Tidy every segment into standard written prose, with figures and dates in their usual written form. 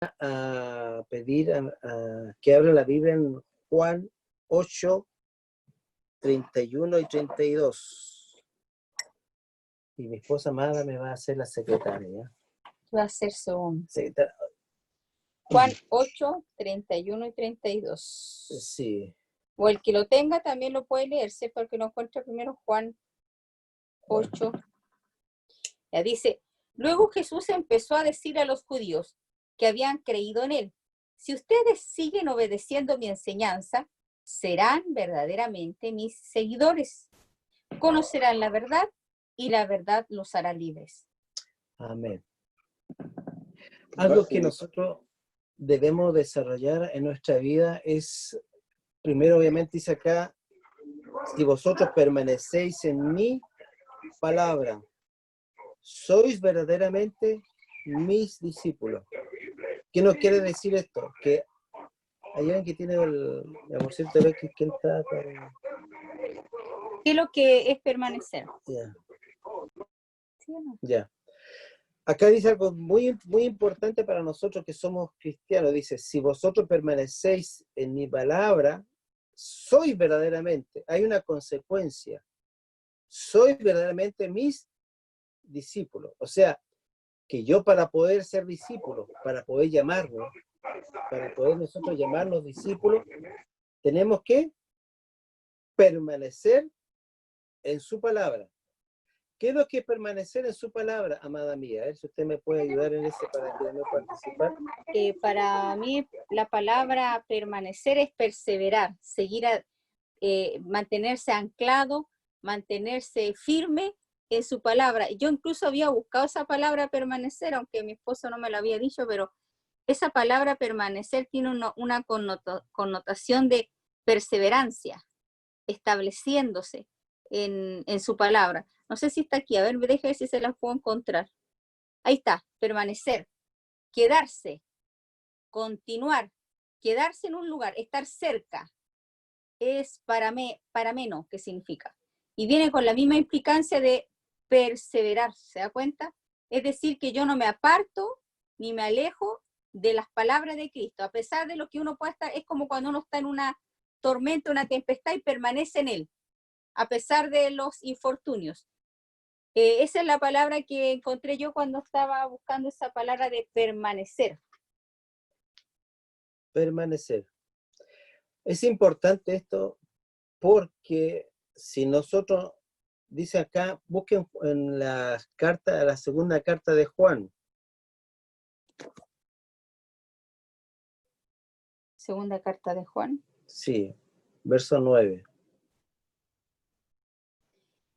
a pedir que abra la Biblia en Juan 8, 31 y 32. Y mi esposa amada me va a hacer la secretaria. Va a ser su Secretaria. Juan 8, 31 y 32. Sí. O el que lo tenga también lo puede leerse, porque lo encuentra primero Juan 8. Ya dice, luego Jesús empezó a decir a los judíos que habían creído en él: si ustedes siguen obedeciendo mi enseñanza, serán verdaderamente mis seguidores. Conocerán la verdad y la verdad los hará libres. Amén. Algo que nosotros debemos desarrollar en nuestra vida es, primero obviamente dice acá, si vosotros permanecéis en mi palabra, sois verdaderamente mis discípulos. ¿Qué nos quiere decir esto? Que hay alguien que tiene el amorcito de que él está con... ¿Qué es lo que es permanecer? Ya. ¿Sí o no? Ya. Acá dice algo muy, muy importante para nosotros que somos cristianos. Dice, si vosotros permanecéis en mi palabra, sois verdaderamente, hay una consecuencia, sois verdaderamente mis discípulos. O sea, que yo para poder ser discípulo, para poder llamarnos, para poder nosotros llamarnos discípulos, tenemos que permanecer en su palabra. ¿Qué es lo que es permanecer en su palabra, amada mía? A ver si usted me puede ayudar en ese para que no participar. Para mí la palabra permanecer es perseverar, seguir, mantenerse anclado, mantenerse firme en su palabra. Yo incluso había buscado esa palabra permanecer, aunque mi esposo no me lo había dicho, pero esa palabra permanecer tiene una connotación de perseverancia, estableciéndose en su palabra. No sé si está aquí, a ver, déjame ver si se la puedo encontrar. Ahí está, permanecer, quedarse, continuar, quedarse en un lugar, estar cerca, es parameno, ¿qué significa? Y viene con la misma implicancia de perseverar, ¿se da cuenta? Es decir, que yo no me aparto ni me alejo de las palabras de Cristo, a pesar de lo que uno pueda estar. Es como cuando uno está en una tormenta, una tempestad y permanece en él, a pesar de los infortunios. Esa es la palabra que encontré yo cuando estaba buscando esa palabra de permanecer. Permanecer. Es importante esto porque si nosotros, dice acá, busquen en la segunda carta de Juan. Segunda carta de Juan. Sí, verso 9.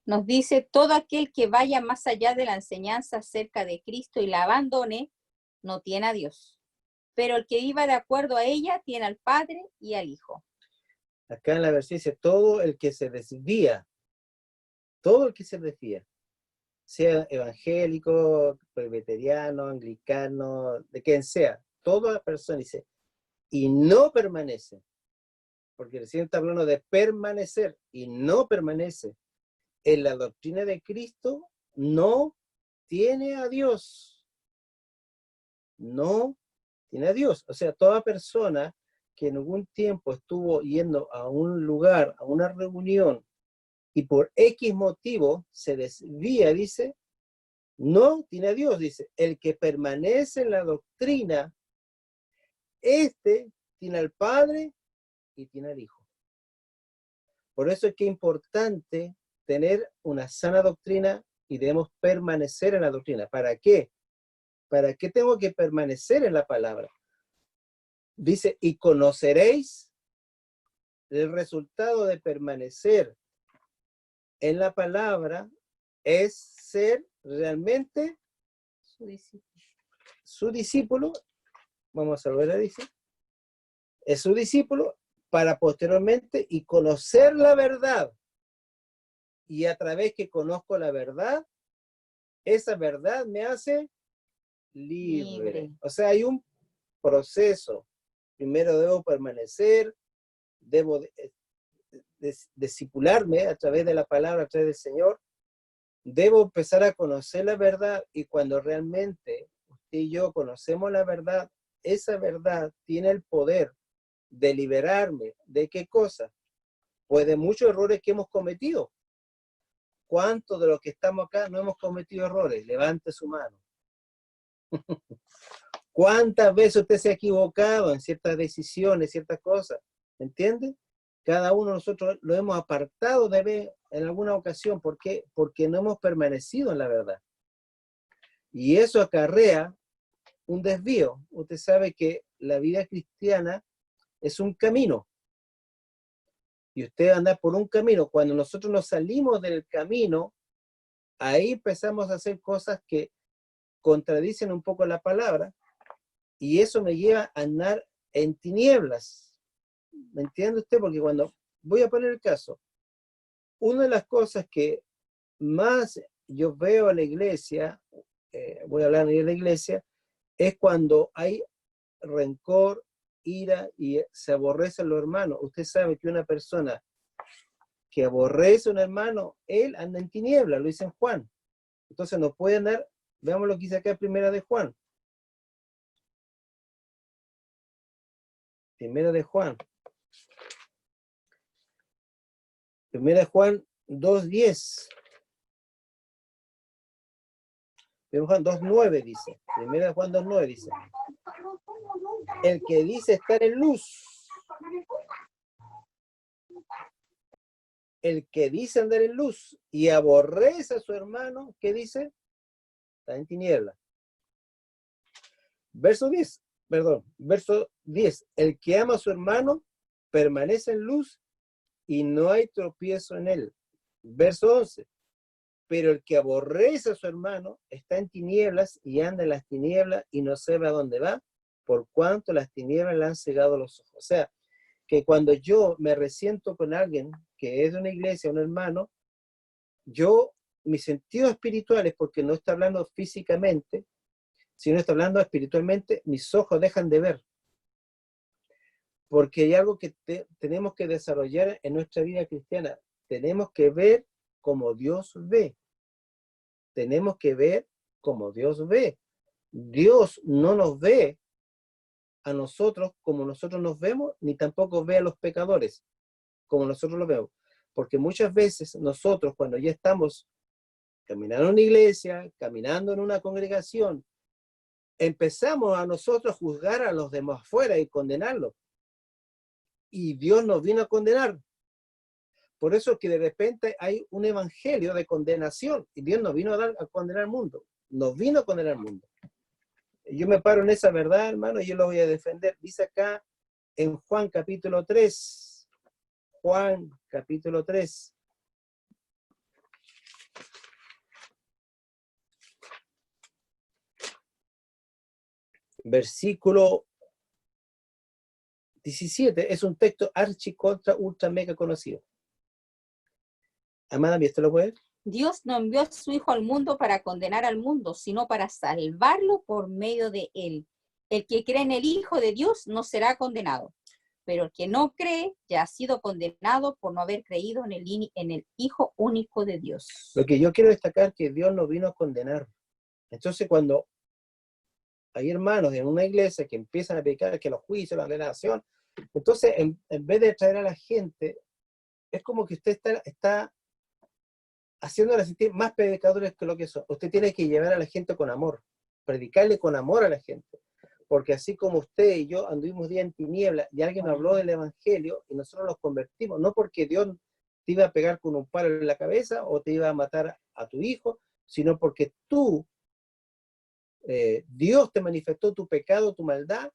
Nos dice, todo aquel que vaya más allá de la enseñanza acerca de Cristo y la abandone, no tiene a Dios. Pero el que viva de acuerdo a ella, tiene al Padre y al Hijo. Acá en la versión dice, todo el que se desvía, todo el que se desvía, sea evangélico, presbiteriano, anglicano, de quien sea, toda persona dice, y no permanece, porque recién está hablando de permanecer, y no permanece en la doctrina de Cristo, no tiene a Dios. No tiene a Dios. O sea, toda persona que en algún tiempo estuvo yendo a un lugar, a una reunión, y por X motivo se desvía, dice, no tiene a Dios, dice, el que permanece en la doctrina, este tiene al Padre y tiene al Hijo. Por eso es que es importante tener una sana doctrina y debemos permanecer en la doctrina. ¿Para qué? ¿Para qué tengo que permanecer en la palabra? Dice, y conoceréis el resultado de permanecer en la palabra es ser realmente su discípulo. Vamos a ver, dice. Es su discípulo para posteriormente y conocer la verdad. Y a través que conozco la verdad, esa verdad me hace libre. O sea, hay un proceso. Primero debo permanecer, debo discipularme a través de la palabra, a través del Señor. Debo empezar a conocer la verdad y cuando realmente usted y yo conocemos la verdad, esa verdad tiene el poder de liberarme de qué cosa, pues de muchos errores que hemos cometido. ¿Cuántos de los que estamos acá no hemos cometido errores? Levante su mano. ¿Cuántas veces usted se ha equivocado en ciertas decisiones, ciertas cosas? ¿Entiende? Cada uno de nosotros lo hemos apartado de ver en alguna ocasión. ¿Por qué? Porque no hemos permanecido en la verdad. Y eso acarrea un desvío. Usted sabe que la vida cristiana es un camino. Y usted anda por un camino. Cuando nosotros nos salimos del camino, ahí empezamos a hacer cosas que contradicen un poco la palabra. Y eso me lleva a andar en tinieblas. ¿Me entiende usted? Porque cuando, voy a poner el caso, una de las cosas que más yo veo en la iglesia, voy a hablar de la iglesia, es cuando hay rencor, ira y se aborrecen los hermanos. Usted sabe que una persona que aborrece a un hermano, él anda en tinieblas, lo dice en Juan. Entonces no puede andar, veamos lo que dice acá primera de Juan. Primera de Juan. Primera de Juan 2:10. Primera de Juan 2:9 dice. Primera de Juan 2:9 dice. El que dice estar en luz. El que dice andar en luz y aborrece a su hermano, ¿qué dice? Está en tiniebla. Verso 10. El que ama a su hermano permanece en luz y no hay tropiezo en él. Verso 11. Pero el que aborrece a su hermano está en tinieblas y anda en las tinieblas y no sabe a dónde va, por cuanto las tinieblas le han cegado los ojos. O sea, que cuando yo me resiento con alguien que es de una iglesia, un hermano, mis sentidos espirituales, porque no está hablando físicamente, sino está hablando espiritualmente, mis ojos dejan de ver. Porque hay algo que tenemos que desarrollar en nuestra vida cristiana. Tenemos que ver como Dios ve. Tenemos que ver como Dios ve. Dios no nos ve a nosotros como nosotros nos vemos, ni tampoco ve a los pecadores como nosotros lo vemos. Porque muchas veces nosotros, cuando ya estamos caminando en una iglesia, caminando en una congregación, empezamos a nosotros a juzgar a los demás afuera y condenarlos. Y Dios nos vino a condenar. Por eso es que de repente hay un evangelio de condenación. Y Dios nos vino a condenar al mundo. Nos vino a condenar al mundo. Yo me paro en esa verdad, hermano, y yo lo voy a defender. Dice acá en Juan capítulo 3. Juan capítulo 3. Versículo 17. Es un texto archi contra ultra mega conocido. Amada mía, ¿esto lo puede ver? Dios no envió a su Hijo al mundo para condenar al mundo, sino para salvarlo por medio de él. El que cree en el Hijo de Dios no será condenado, pero el que no cree ya ha sido condenado por no haber creído en el Hijo único de Dios. Lo que yo quiero destacar es que Dios no vino a condenar. Entonces, cuando hay hermanos en una iglesia que empiezan a pecar, que los juicios, la condenación, entonces en vez de traer a la gente, es como que usted está haciéndole sentir más pecadores que lo que son. Usted tiene que llevar a la gente con amor, predicarle con amor a la gente. Porque así como usted y yo anduvimos día en tiniebla y alguien habló del evangelio y nosotros nos convertimos, no porque Dios te iba a pegar con un palo en la cabeza o te iba a matar a tu hijo, sino porque Dios te manifestó tu pecado, tu maldad,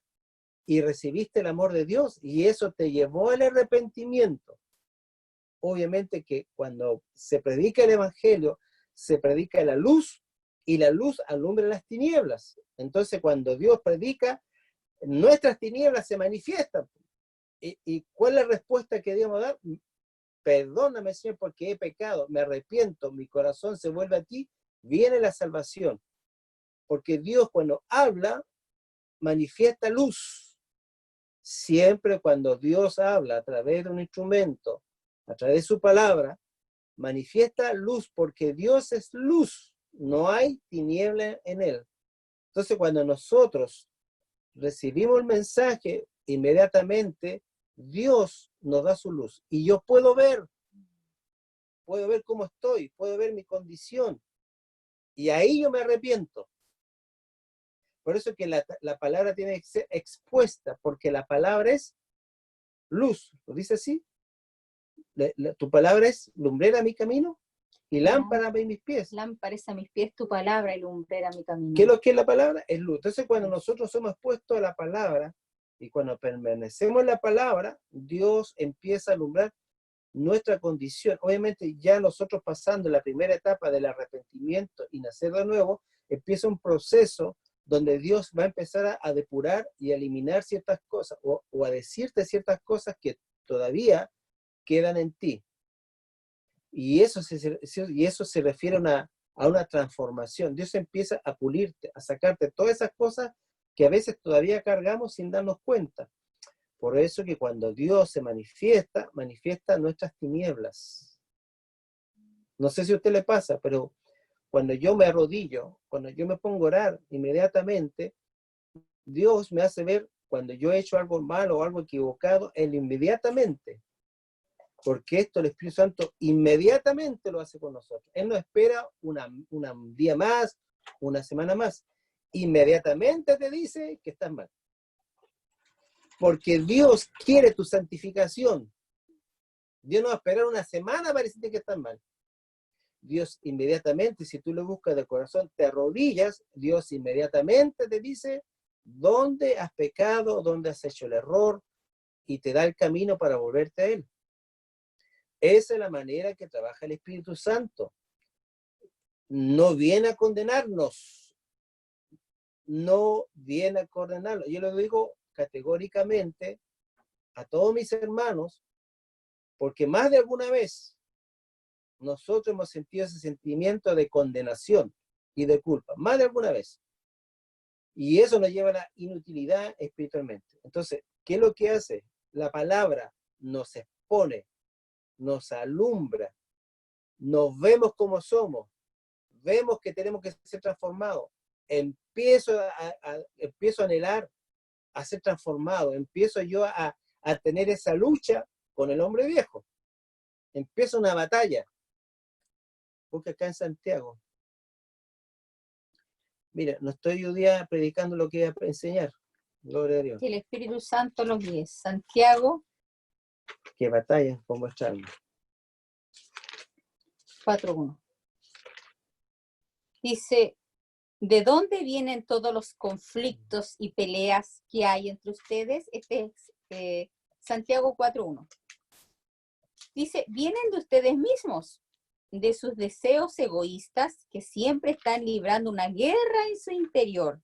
y recibiste el amor de Dios, y eso te llevó al arrepentimiento. Obviamente que cuando se predica el evangelio, se predica la luz, y la luz alumbra las tinieblas. Entonces, cuando Dios predica, nuestras tinieblas se manifiestan. ¿Y cuál es la respuesta que debemos dar? Perdóname, Señor, porque he pecado, me arrepiento, mi corazón se vuelve a ti, viene la salvación. Porque Dios, cuando habla, manifiesta luz. Siempre cuando Dios habla a través de un instrumento, a través de su palabra, manifiesta luz, porque Dios es luz, no hay tiniebla en él. Entonces, cuando nosotros recibimos el mensaje, inmediatamente Dios nos da su luz. Y yo puedo ver cómo estoy, puedo ver mi condición. Y ahí yo me arrepiento. Por eso que la palabra tiene que ser expuesta, porque la palabra es luz. ¿Lo dice así? Tu palabra es lumbrera a mi camino y lámpara a mis pies. Lámpara es a mis pies tu palabra y lumbrera a mi camino. ¿Qué es lo que es la palabra? Es luz. Entonces, cuando nosotros somos expuestos a la palabra y cuando permanecemos en la palabra, Dios empieza a alumbrar nuestra condición. Obviamente, ya nosotros pasando la primera etapa del arrepentimiento y nacer de nuevo, empieza un proceso donde Dios va a empezar a depurar y a eliminar ciertas cosas o a decirte ciertas cosas que todavía quedan en ti. Y eso se refiere a una transformación. Dios empieza a pulirte, a sacarte todas esas cosas que a veces todavía cargamos sin darnos cuenta. Por eso que cuando Dios se manifiesta nuestras tinieblas. No sé si a usted le pasa, pero cuando yo me arrodillo, cuando yo me pongo a orar, inmediatamente Dios me hace ver cuando yo he hecho algo malo o algo equivocado, Él inmediatamente, porque esto el Espíritu Santo inmediatamente lo hace con nosotros. Él no espera un día más, una semana más. Inmediatamente te dice que estás mal. Porque Dios quiere tu santificación. Dios no va a esperar una semana para decirte que estás mal. Dios inmediatamente, si tú le buscas de corazón, te arrodillas, Dios inmediatamente te dice dónde has pecado, dónde has hecho el error y te da el camino para volverte a Él. Esa es la manera que trabaja el Espíritu Santo. No viene a condenarnos. No viene a condenarnos. Yo lo digo categóricamente a todos mis hermanos, porque más de alguna vez nosotros hemos sentido ese sentimiento de condenación y de culpa, más de alguna vez. Y eso nos lleva a la inutilidad espiritualmente. Entonces, ¿qué es lo que hace? La palabra nos expone, nos alumbra, nos vemos como somos, vemos que tenemos que ser transformados. Empiezo a anhelar a ser transformado, empiezo yo a tener esa lucha con el hombre viejo. Empieza una batalla. Porque acá en Santiago, mira, no estoy hoy día predicando lo que voy a enseñar. Gloria a Dios. Que el Espíritu Santo los guíe. Santiago Que batallan con vuestra alma. 4:1. Dice, ¿de dónde vienen todos los conflictos y peleas que hay entre ustedes? Este es Santiago 4:1. Dice, vienen de ustedes mismos, de sus deseos egoístas que siempre están librando una guerra en su interior.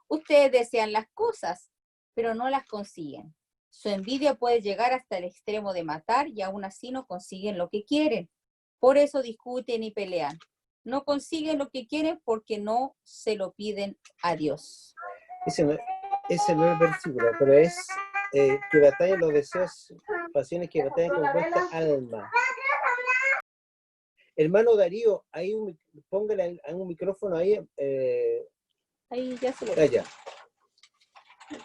Ustedes desean las cosas, pero no las consiguen. Su envidia puede llegar hasta el extremo de matar y aún así no consiguen lo que quieren. Por eso discuten y pelean. No consiguen lo que quieren porque no se lo piden a Dios. Ese no es el versículo, pero es que batallan los deseos, pasiones que batallan con vuestra alma. Hermano Darío, ahí póngale un micrófono ahí. Ahí ya se lo Allá.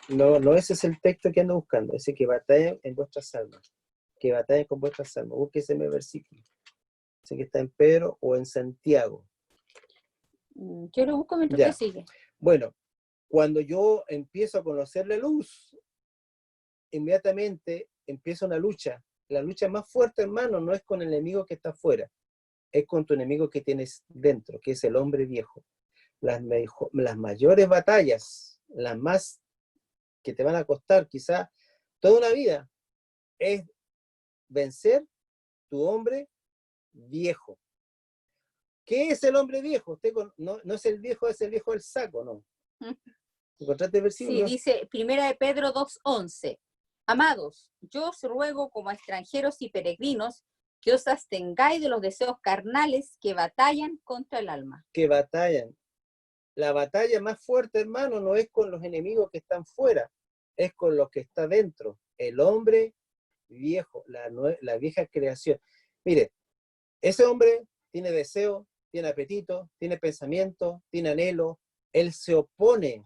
No, ese es el texto que ando buscando, ese que batallan en vuestras almas. Que batallan con vuestras almas. Búsquese ese versículo. Ese que está en Pedro o en Santiago. Yo lo busco mientras usted sigue. Bueno, cuando yo empiezo a conocer la luz, inmediatamente empieza una lucha. La lucha más fuerte, hermano, no es con el enemigo que está afuera, es con tu enemigo que tienes dentro, que es el hombre viejo. Las mayores batallas, las más que te van a costar quizá toda una vida, es vencer tu hombre viejo. ¿Qué es el hombre viejo? Usted no es el viejo del saco, ¿no? ¿Encontraste el versículo? Sí, dice 1 de Pedro 2:11. Amados, yo os ruego como a extranjeros y peregrinos que os abstengáis de los deseos carnales que batallan contra el alma. Que batallan. La batalla más fuerte, hermano, no es con los enemigos que están fuera, es con los que está dentro. El hombre viejo, la vieja creación. Mire, ese hombre tiene deseo, tiene apetito, tiene pensamiento, tiene anhelo. Él se opone.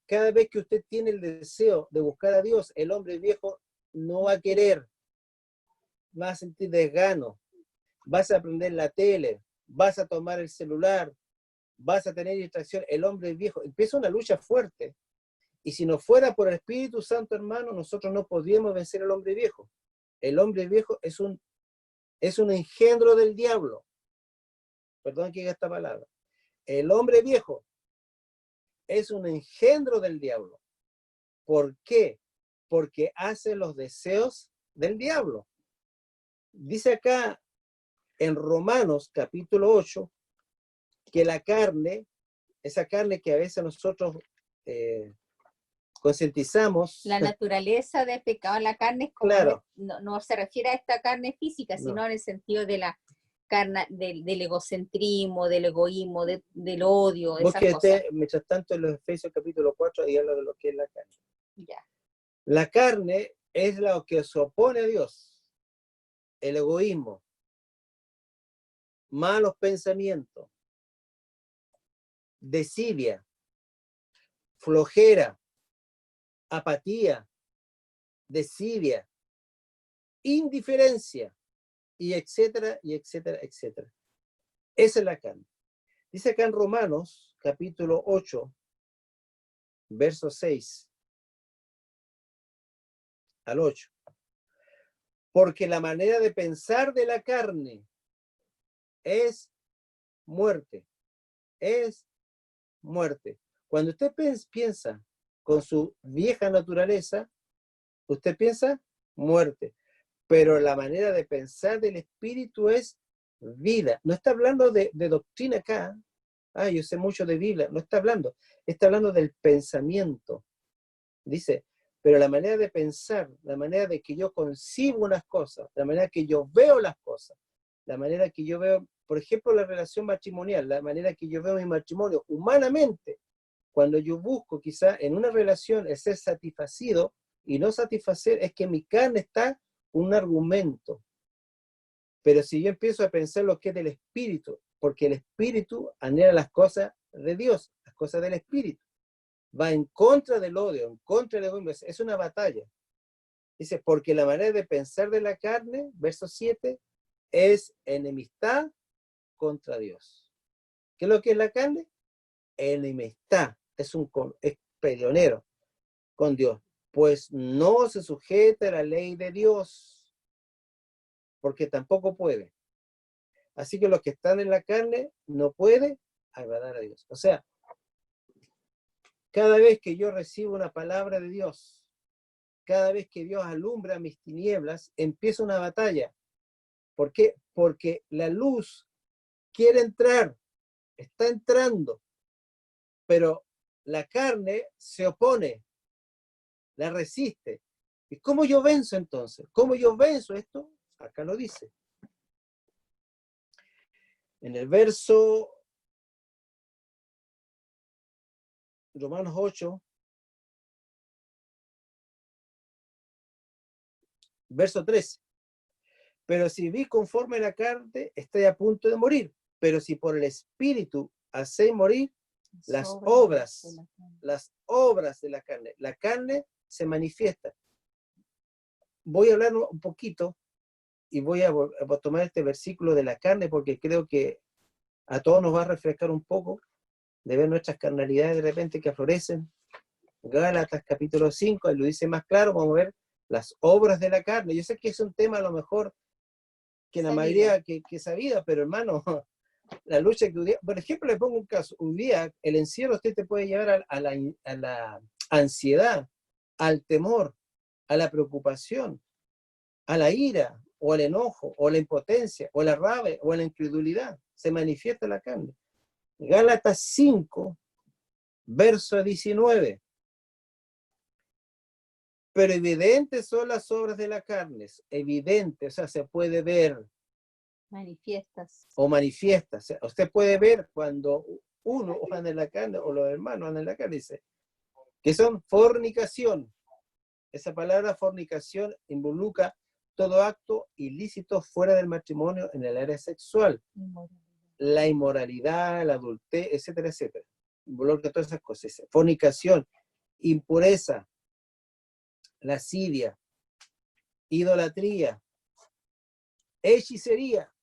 cada vez que usted tiene el deseo de buscar a Dios, el hombre viejo no va a querer, va a sentir desgano, vas a prender la tele, vas a tomar el celular, vas a tener distracción. El hombre viejo empieza una lucha fuerte. Y si no fuera por el Espíritu Santo, hermano, nosotros no podríamos vencer al hombre viejo. El hombre viejo es un engendro del diablo. Perdón que diga esta palabra. El hombre viejo es un engendro del diablo. ¿Por qué? Porque hace los deseos del diablo. Dice acá en Romanos capítulo 8 que la carne, esa carne que a veces nosotros concientizamos. La naturaleza del pecado en la carne es como, claro, no se refiere a esta carne física, no, sino en el sentido de la carne, del egocentrismo, del egoísmo, del odio, esas cosas. Búsquete, mientras tanto, en los Efesios capítulo 4, ahí habla de lo que es la carne. Ya. La carne es lo que se opone a Dios, el egoísmo, malos pensamientos, desidia, flojera, apatía, desidia, indiferencia, y etcétera, y etcétera, etcétera. Esa es la carne. Dice acá en Romanos, capítulo 8, verso 6 al 8. Porque la manera de pensar de la carne es muerte, es muerte. Cuando usted piensa con su vieja naturaleza, usted piensa muerte. Pero la manera de pensar del espíritu es vida. No está hablando de doctrina acá. Yo sé mucho de Biblia. No está hablando. Está hablando del pensamiento. Dice, pero la manera de pensar, la manera de que yo concibo unas cosas, la manera que yo veo las cosas, la manera que yo veo, por ejemplo, la relación matrimonial, la manera que yo veo mi matrimonio humanamente, cuando yo busco quizá en una relación el ser satisfacido y no satisfacer, es que mi carne está un argumento. Pero si yo empiezo a pensar lo que es del espíritu, porque el espíritu anhela las cosas de Dios, las cosas del espíritu, va en contra del odio, en contra del egoísmo, es una batalla. Dice, porque la manera de pensar de la carne, verso 7, es enemistad contra Dios. ¿Qué es lo que es la carne? Enemistad, es peleonero con Dios, pues no se sujeta a la ley de Dios, porque tampoco puede. Así que los que están en la carne no pueden agradar a Dios. O sea, cada vez que yo recibo una palabra de Dios, cada vez que Dios alumbra mis tinieblas, empieza una batalla. ¿Por qué? Porque la luz quiere entrar, está entrando, pero la carne se opone, la resiste. ¿Y cómo yo venzo entonces? ¿Cómo yo venzo esto? Acá lo dice. En el verso Romanos 8, verso 13. Pero si vi conforme a la carne, estoy a punto de morir. Pero si por el Espíritu hacéis morir las obras de la carne se manifiesta. Voy a hablar un poquito y voy a tomar este versículo de la carne porque creo que a todos nos va a refrescar un poco de ver nuestras carnalidades de repente que florecen. Gálatas capítulo 5, lo dice más claro, vamos a ver las obras de la carne. Yo sé que es un tema a lo mejor que la mayoría que sabida, pero hermano, la lucha que un día, por ejemplo, le pongo un caso, un día el encierro usted te puede llevar a la ansiedad, al temor, a la preocupación, a la ira, o al enojo, o a la impotencia, o a la rabia, o a la incredulidad. Se manifiesta la carne. Gálatas 5, verso 19. Pero evidentes son las obras de la carne, evidente, o sea, se puede ver. Manifiestas. O manifiesta. O sea, usted puede ver cuando uno anda en la carne, o los hermanos andan en la carne, dice, que son fornicación. Esa palabra fornicación involucra todo acto ilícito fuera del matrimonio en el área sexual. La inmoralidad, la adultez, etcétera, etcétera. Involucra todas esas cosas. Fornicación, impureza, lascivia, idolatría, hechicería.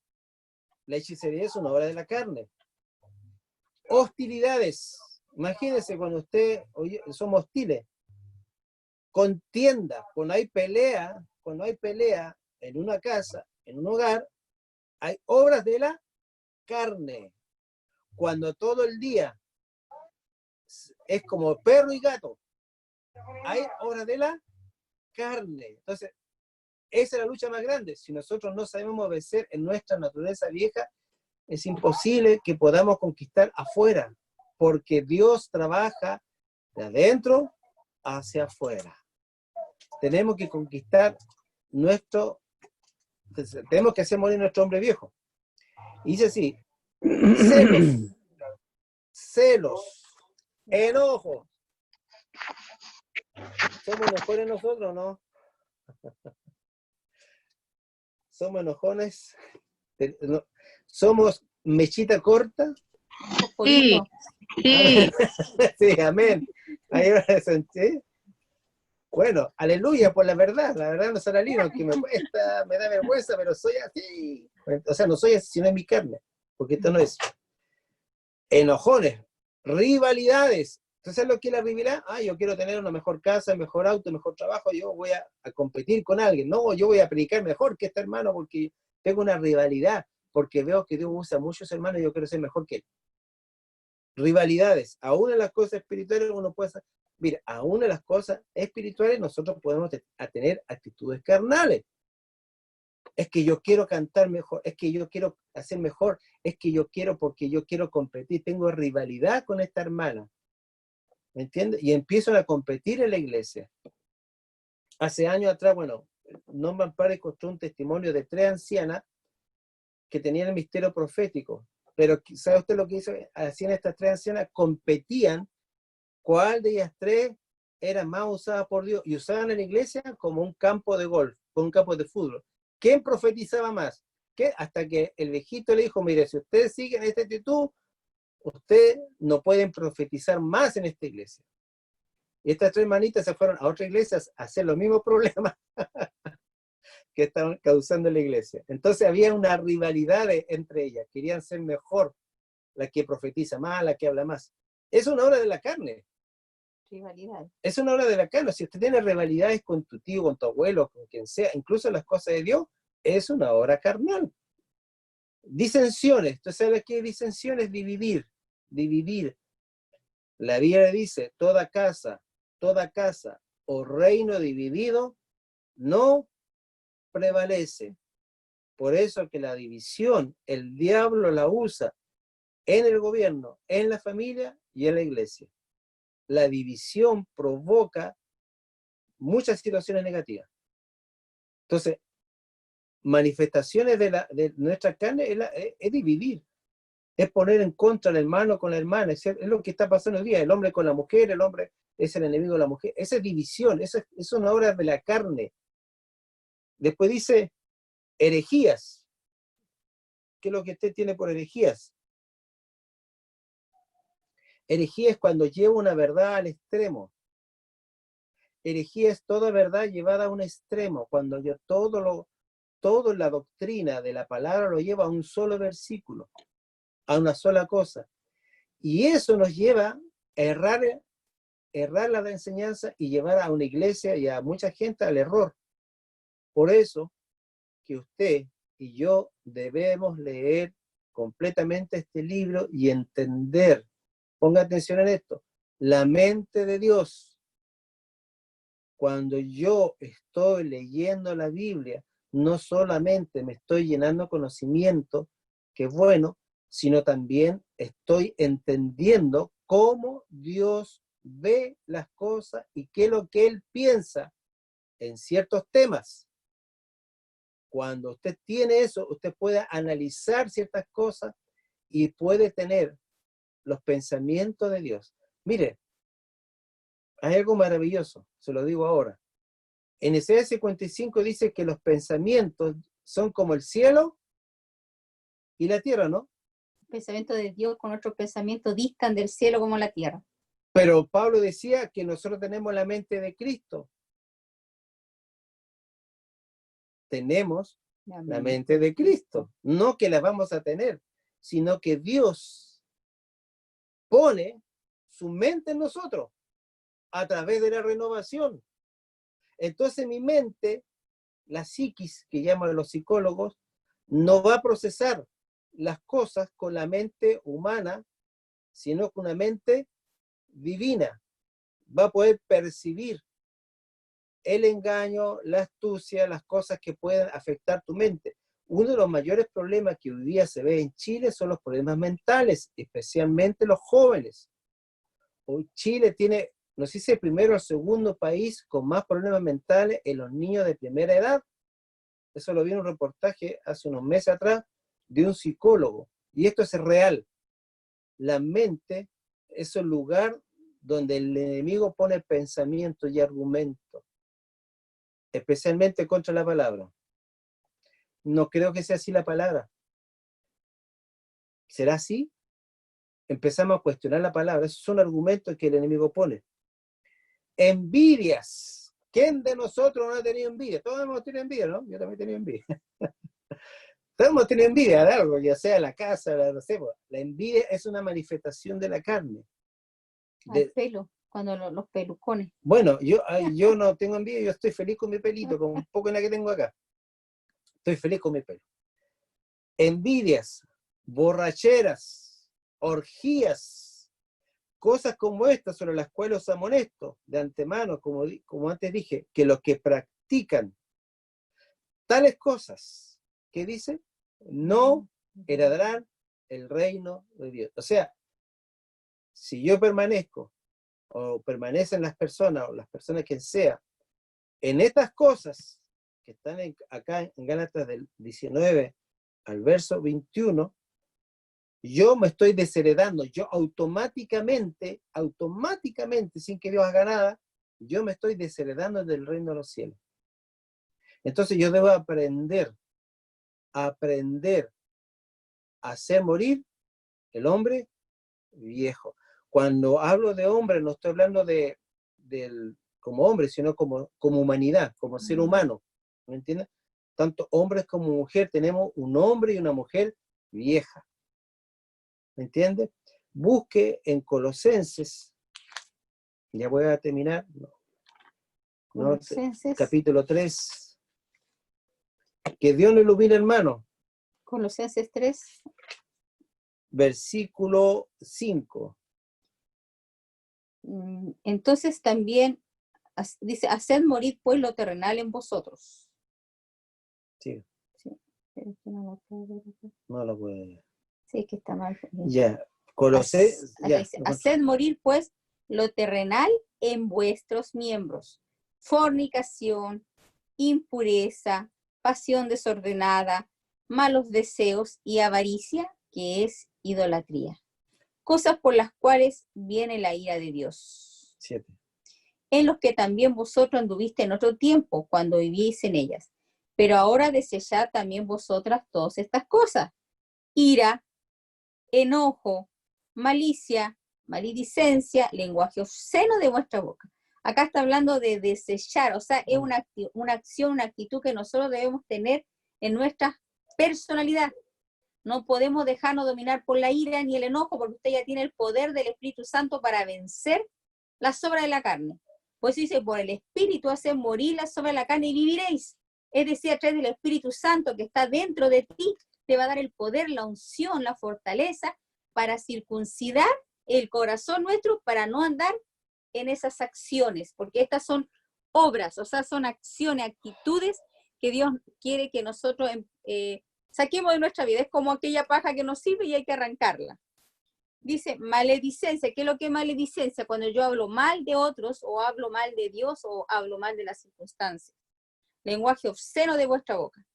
La hechicería es una obra de la carne. Hostilidades. Imagínense cuando somos hostiles. Contienda, cuando hay pelea en una casa, en un hogar, hay obras de la carne. Cuando todo el día es como perro y gato, hay obras de la carne. Entonces, esa es la lucha más grande. Si nosotros no sabemos vencer en nuestra naturaleza vieja, es imposible que podamos conquistar afuera, porque Dios trabaja de adentro hacia afuera. Tenemos que conquistar tenemos que hacer morir nuestro hombre viejo. Y dice así, celos, enojo. ¿Somos enojones nosotros o no? ¿Somos enojones? ¿Somos mechita corta? Sí, sí. Sí, amén. Ahí va a sentir. Bueno, aleluya por la verdad no será lindo, aunque me cuesta, me da vergüenza, pero soy así. O sea, no soy así, sino en mi carne, porque esto no es. Enojones, rivalidades. Entonces, ¿lo que es la rivalidad? Yo quiero tener una mejor casa, mejor auto, mejor trabajo, yo voy a competir con alguien. No, yo voy a predicar mejor que este hermano porque tengo una rivalidad, porque veo que Dios usa muchos hermanos y yo quiero ser mejor que él. Rivalidades, aún en las cosas espirituales uno puede ser. Mira, aún en las cosas espirituales nosotros podemos tener actitudes carnales. Es que yo quiero cantar mejor, es que yo quiero hacer mejor, es que yo quiero porque yo quiero competir, tengo rivalidad con esta hermana. ¿Me entiendes? Y empiezan a competir en la iglesia. Hace años atrás, Norman Parry construyó un testimonio de 3 ancianas que tenían el misterio profético. Pero, ¿sabe usted lo que hizo? Hacían estas 3 ancianas, competían cuál de ellas 3 era más usada por Dios, y usaban en la iglesia como un campo de golf, como un campo de fútbol. ¿Quién profetizaba más? Hasta que el viejito le dijo, mire, si ustedes siguen esta actitud, ustedes no pueden profetizar más en esta iglesia. Y estas 3 hermanitas se fueron a otras iglesias a hacer los mismos problemas que estaban causando en la iglesia. Entonces había una rivalidad entre ellas, querían ser mejor, la que profetiza más, la que habla más. Es una obra de la carne. Rivalidad. Es una obra de la carne. Si usted tiene rivalidades con tu tío, con tu abuelo, con quien sea, incluso las cosas de Dios, es una obra carnal. Disensiones. ¿Tú sabes qué disensiones? Dividir. La Biblia dice, toda casa o reino dividido no prevalece. Por eso que la división, el diablo la usa en el gobierno, en la familia y en la iglesia. La división provoca muchas situaciones negativas. Entonces, manifestaciones de nuestra carne es dividir, es poner en contra al hermano con la hermana, es lo que está pasando hoy día, el hombre con la mujer, el hombre es el enemigo de la mujer, esa es división, es una obra de la carne. Después dice herejías. ¿Qué es lo que usted tiene por herejías? Herejía es cuando lleva una verdad al extremo. Herejía es toda verdad llevada a un extremo, cuando yo todo la doctrina de la palabra lo lleva a un solo versículo, a una sola cosa. Y eso nos lleva a errar la enseñanza y llevar a una iglesia y a mucha gente al error. Por eso que usted y yo debemos leer completamente este libro y entender, ponga atención en esto, la mente de Dios. Cuando yo estoy leyendo la Biblia, no solamente me estoy llenando conocimiento, que es bueno, sino también estoy entendiendo cómo Dios ve las cosas y qué es lo que Él piensa en ciertos temas. Cuando usted tiene eso, usted puede analizar ciertas cosas y puede tener los pensamientos de Dios. Mire, hay algo maravilloso, se lo digo ahora. En Isaías 55 dice que los pensamientos son como el cielo y la tierra, ¿no? El pensamiento de Dios con otros pensamientos distan del cielo como la tierra. Pero Pablo decía que nosotros tenemos la mente de Cristo. Tenemos la mente de Cristo. No que la vamos a tener, sino que Dios pone su mente en nosotros a través de la renovación. Entonces mi mente, la psiquis que llaman los psicólogos, no va a procesar las cosas con la mente humana, sino con una mente divina. Va a poder percibir el engaño, la astucia, las cosas que pueden afectar tu mente. Uno de los mayores problemas que hoy día se ve en Chile son los problemas mentales, especialmente los jóvenes. Hoy Chile tiene, no sé si es el primero o el segundo país con más problemas mentales en los niños de primera edad. Eso lo vi en un reportaje hace unos meses atrás de un psicólogo. Y esto es real. La mente es el lugar donde el enemigo pone pensamiento y argumento, especialmente contra la palabra. No creo que sea así la palabra. ¿Será así? Empezamos a cuestionar la palabra. Esos son argumentos que el enemigo pone. Envidias. ¿Quién de nosotros no ha tenido envidia? Todos hemos tenido envidia, ¿no? Yo también he tenido envidia. Todos hemos tenido envidia de algo, ya sea la casa, no sé. La envidia es una manifestación de la carne. Al pelo, cuando los pelucones. Bueno, yo no tengo envidia, yo estoy feliz con mi pelito, con un poco en la que tengo acá. Estoy feliz con mi pelo. Envidias, borracheras, orgías, cosas como estas sobre las cuales os amonesto de antemano, como antes dije, que los que practican tales cosas, ¿qué dice? No heredarán el reino de Dios. O sea, si yo permanezco, o permanecen las personas, o las personas que sea, en estas cosas que están acá en Gálatas del 19 al verso 21, yo me estoy desheredando, yo automáticamente, sin que Dios haga nada, yo me estoy desheredando del reino de los cielos. Entonces yo debo aprender a hacer morir el hombre viejo. Cuando hablo de hombre, no estoy hablando como hombre, sino como humanidad, como ser humano. ¿Me entiendes? Tanto hombres como mujer, tenemos un hombre y una mujer vieja. ¿Me entiendes? Busque en Colosenses, ya voy a terminar, capítulo 3, que Dios nos ilumine, hermano. Colosenses 3. Versículo 5. Entonces también dice, haced morir pues lo terrenal en vosotros. Sí. No lo puedo ver. Sí, que está mal. Ya, Colosenses. Haced morir pues lo terrenal en vuestros miembros. Fornicación, impureza, pasión desordenada, malos deseos y avaricia, que es idolatría. Cosas por las cuales viene la ira de Dios. 7. En los que también vosotros anduviste en otro tiempo, cuando vivís en ellas. Pero ahora desechad también vosotras todas estas cosas. Ira, enojo, malicia, maledicencia, lenguaje obsceno de vuestra boca. Acá está hablando de desechar, o sea, es una acción, una actitud que nosotros debemos tener en nuestra personalidad. No podemos dejarnos dominar por la ira ni el enojo, porque usted ya tiene el poder del Espíritu Santo para vencer las obras de la carne. Pues dice, por el Espíritu hace morir las obras de la carne y viviréis. Es decir, a través del Espíritu Santo que está dentro de ti, te va a dar el poder, la unción, la fortaleza para circuncidar el corazón nuestro, para no andar en esas acciones, porque estas son obras, o sea, son acciones, actitudes que Dios quiere que nosotros saquemos de nuestra vida. Es como aquella paja que nos sirve y hay que arrancarla. Dice maledicencia. ¿Qué es lo que es maledicencia? Cuando yo hablo mal de otros, o hablo mal de Dios, o hablo mal de las circunstancias. Lenguaje obsceno de vuestra boca.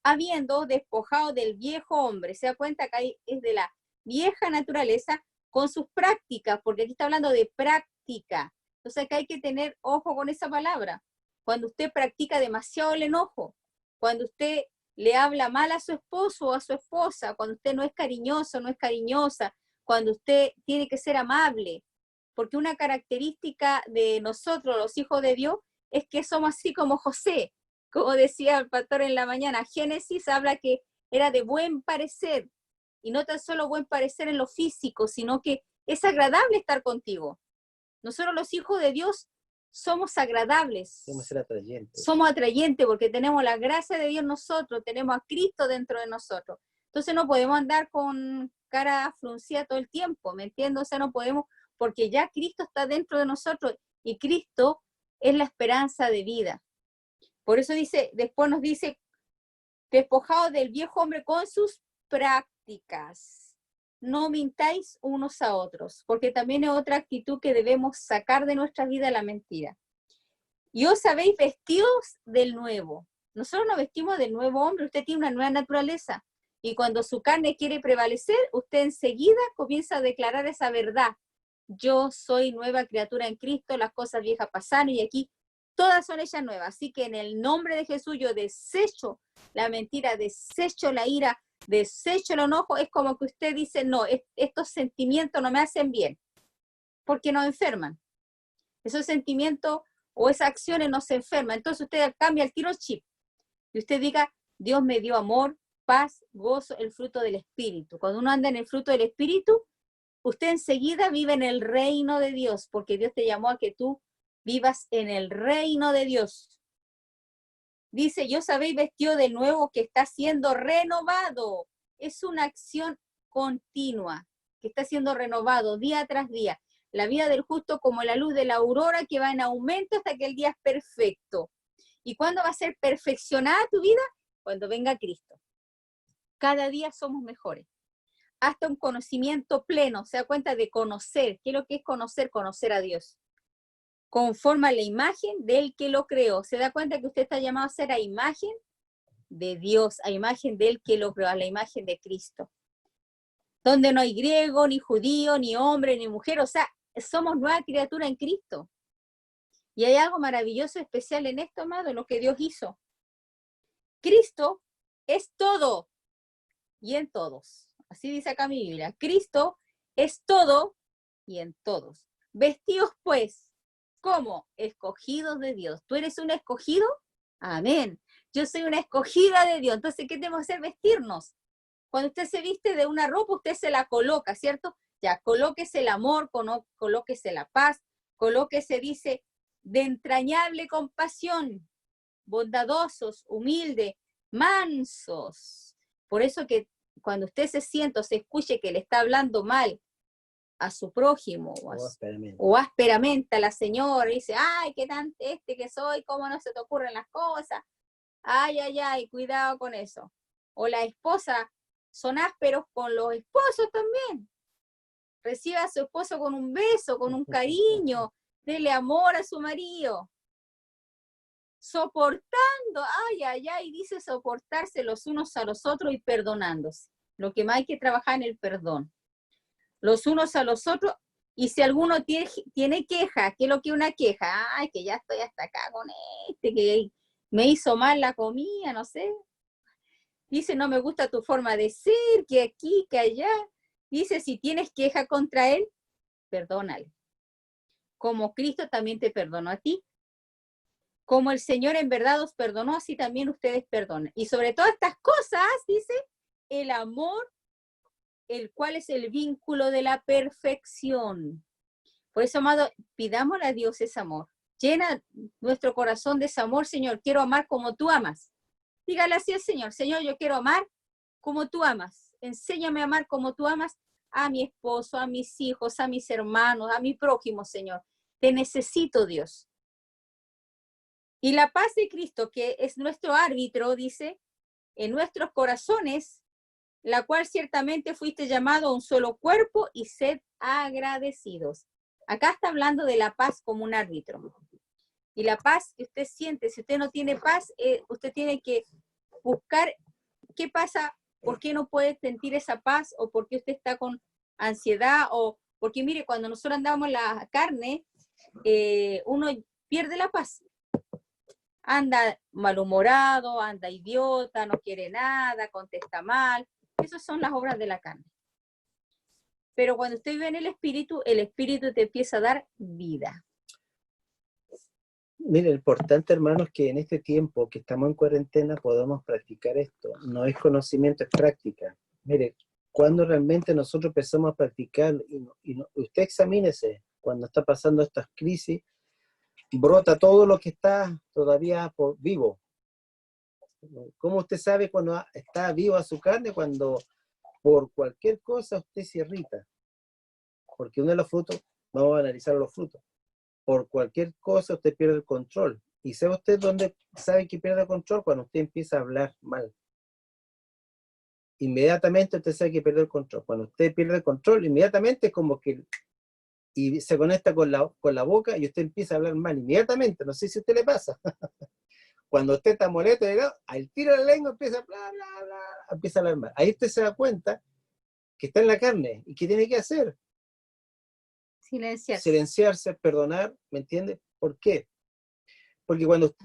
Habiendo despojado del viejo hombre, se da cuenta que ahí es de la vieja naturaleza con sus prácticas, porque aquí está hablando de práctica. Entonces que hay que tener ojo con esa palabra. Cuando usted practica demasiado el enojo, cuando usted le habla mal a su esposo o a su esposa, cuando usted no es cariñoso, no es cariñosa, cuando usted tiene que ser amable, porque una característica de nosotros, los hijos de Dios, es que somos así como José, como decía el pastor en la mañana. Génesis habla que era de buen parecer, y no tan solo buen parecer en lo físico, sino que es agradable estar contigo. Nosotros los hijos de Dios somos agradables. Debemos ser atrayentes. Somos atrayentes porque tenemos la gracia de Dios en nosotros, tenemos a Cristo dentro de nosotros. Entonces no podemos andar con cara fruncida todo el tiempo, ¿me entiendes? O sea, no podemos, porque ya Cristo está dentro de nosotros y Cristo es la esperanza de vida. Por eso dice, después nos dice, despojados del viejo hombre con sus prácticas. No mintáis unos a otros, porque también es otra actitud que debemos sacar de nuestra vida, la mentira. Y os habéis vestidos del nuevo. Nosotros nos vestimos del nuevo hombre, usted tiene una nueva naturaleza. Y cuando su carne quiere prevalecer, usted enseguida comienza a declarar esa verdad. Yo soy nueva criatura en Cristo, las cosas viejas pasaron y aquí todas son ellas nuevas. Así que en el nombre de Jesús yo desecho la mentira, desecho la ira, desecho el enojo. Es como que usted dice, no, estos sentimientos no me hacen bien, porque nos enferman. Esos sentimientos o esas acciones nos enferman. Entonces usted cambia el tiro chip y usted diga, Dios me dio amor, paz, gozo, el fruto del Espíritu. Cuando uno anda en el fruto del Espíritu, usted enseguida vive en el reino de Dios, porque Dios te llamó a que tú vivas en el reino de Dios. Dice, yo sabéis vestido de nuevo que está siendo renovado. Es una acción continua, que está siendo renovado día tras día. La vida del justo como la luz de la aurora que va en aumento hasta que el día es perfecto. ¿Y cuándo va a ser perfeccionada tu vida? Cuando venga Cristo. Cada día somos mejores. Hasta un conocimiento pleno, se da cuenta de conocer. ¿Qué es lo que es conocer? Conocer a Dios. Conforme a la imagen del que lo creó. Se da cuenta que usted está llamado a ser a imagen de Dios, a imagen del que lo creó, a la imagen de Cristo. Donde no hay griego, ni judío, ni hombre, ni mujer, o sea, somos nueva criatura en Cristo. Y hay algo maravilloso, especial en esto, amado, lo que Dios hizo. Cristo es todo y en todos. Así dice acá mi Biblia. Cristo es todo y en todos. Vestidos pues, como escogidos de Dios. ¿Tú eres un escogido? Amén. Yo soy una escogida de Dios. Entonces, ¿qué tenemos que hacer? Vestirnos. Cuando usted se viste de una ropa, usted se la coloca, ¿cierto? Ya, colóquese el amor, colóquese la paz, colóquese, dice, de entrañable compasión, bondadosos, humildes, mansos. Por eso que cuando usted se sienta o se escuche que le está hablando mal a su prójimo o ásperamente a la señora, y dice, ay, qué tan que soy, cómo no se te ocurren las cosas, ay, cuidado con eso. O la esposa, son ásperos con los esposos también. Reciba a su esposo con un beso, con un cariño, dele amor a su marido. Soportando, dice soportarse los unos a los otros y perdonándose. Lo que más hay que trabajar en el perdón. Los unos a los otros, y si alguno tiene queja, ¿qué es lo que es una queja? Ay, que ya estoy hasta acá con que me hizo mal la comida, no sé. Dice, no me gusta tu forma de ser, que aquí, que allá. Dice, si tienes queja contra él, perdónale. Como Cristo también te perdonó a ti. Como el Señor en verdad os perdonó, así también ustedes perdonen. Y sobre todas estas cosas, dice, el amor, el cual es el vínculo de la perfección. Por eso, amado, pidámosle a Dios ese amor. Llena nuestro corazón de ese amor, Señor. Quiero amar como tú amas. Dígale así al Señor. Señor, yo quiero amar como tú amas. Enséñame a amar como tú amas a mi esposo, a mis hijos, a mis hermanos, a mi prójimo, Señor. Te necesito, Dios. Y la paz de Cristo, que es nuestro árbitro, dice, en nuestros corazones, la cual ciertamente fuiste llamado a un solo cuerpo y sed agradecidos. Acá está hablando de la paz como un árbitro. Y la paz que usted siente, si usted no tiene paz, usted tiene que buscar qué pasa, por qué no puede sentir esa paz, o por qué usted está con ansiedad, o porque mire, cuando nosotros andamos en la carne, uno pierde la paz. Anda malhumorado, anda idiota, no quiere nada, contesta mal. Esas son las obras de la carne. pero cuando usted vive en el espíritu te empieza a dar vida. Mire, lo importante, hermanos, es que en este tiempo que estamos en cuarentena podamos practicar esto. No es conocimiento, es práctica. Mire, cuando realmente nosotros empezamos a practicar, usted examínese, cuando está pasando estas crisis, brota todo lo que está todavía vivo. ¿Cómo usted sabe cuando está viva su carne? Cuando por cualquier cosa usted se irrita. Porque uno de los frutos, vamos a analizar los frutos. Por cualquier cosa usted pierde el control. ¿Y sabe usted dónde sabe que pierde el control? Cuando usted empieza a hablar mal. Inmediatamente usted sabe que pierde el control. Cuando usted pierde el control, inmediatamente es como que y se conecta con la boca y usted empieza a hablar mal. Inmediatamente, no sé si a usted le pasa. Cuando usted está molesto, al tiro de la lengua empieza bla, bla, bla, empieza a hablar mal. Ahí usted se da cuenta que está en la carne. ¿Y qué tiene que hacer? Silenciarse, perdonar, ¿me entiende? ¿Por qué? Porque cuando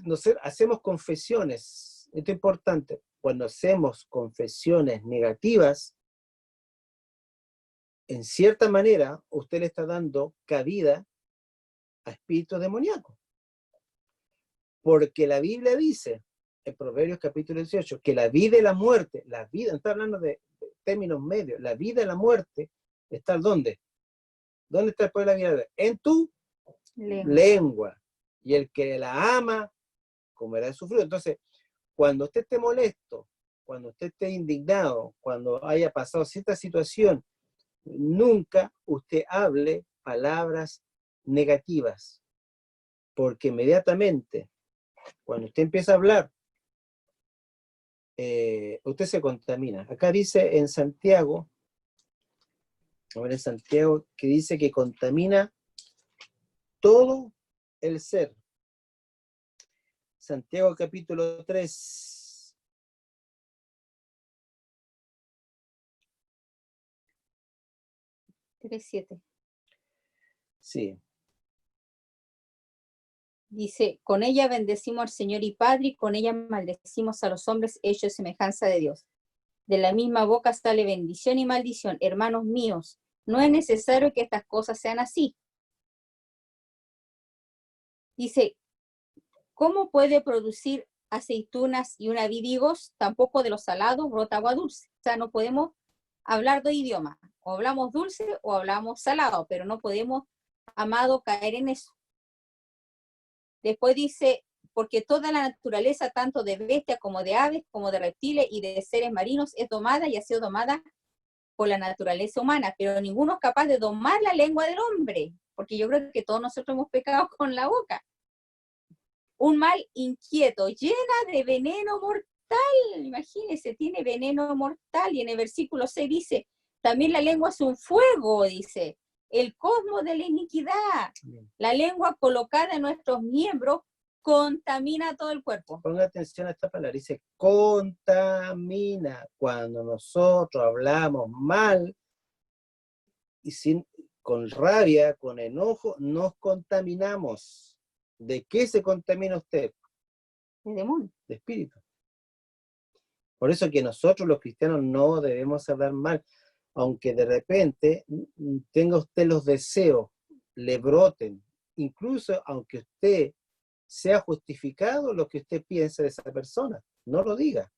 hacemos confesiones, esto es importante, cuando hacemos confesiones negativas, en cierta manera, usted le está dando cabida a espíritus demoníacos. Porque la Biblia dice, en Proverbios capítulo 18, que la vida y la muerte, la vida, está hablando de términos medios, la vida y la muerte, ¿está dónde? ¿Dónde está el poder de la vida? En tu lengua. Y el que la ama, comerá de su fruto. Entonces, cuando usted esté molesto, cuando usted esté indignado, cuando haya pasado cierta situación, nunca usted hable palabras negativas. Porque inmediatamente, cuando usted empieza a hablar, usted se contamina. Acá dice en Santiago, que dice que contamina todo el ser. Santiago capítulo 3. (3:7). Sí. Dice, con ella bendecimos al Señor y Padre, y con ella maldecimos a los hombres hechos semejanza de Dios. De la misma boca sale bendición y maldición. Hermanos míos, no es necesario que estas cosas sean así. Dice, ¿cómo puede producir aceitunas y una vid higos? Tampoco de los salados brota agua dulce. O sea, no podemos hablar de idioma. O hablamos dulce o hablamos salado, pero no podemos, amado, caer en eso. Después dice, porque toda la naturaleza, tanto de bestias como de aves, como de reptiles y de seres marinos, es domada y ha sido domada por la naturaleza humana, pero ninguno es capaz de domar la lengua del hombre, porque yo creo que todos nosotros hemos pecado con la boca. Un mal inquieto, llena de veneno mortal, imagínense, tiene veneno mortal, y en el versículo 6 dice, también la lengua es un fuego, dice, el cosmos de la iniquidad. La lengua colocada en nuestros miembros contamina todo el cuerpo. Ponga atención a esta palabra, dice contamina. Cuando nosotros hablamos mal y con rabia, con enojo, nos contaminamos. ¿De qué se contamina usted? De demonio. De espíritu. Por eso que nosotros los cristianos no debemos hablar mal, aunque de repente tenga usted los deseos, le broten, incluso aunque usted sea justificado lo que usted piensa de esa persona, no lo diga,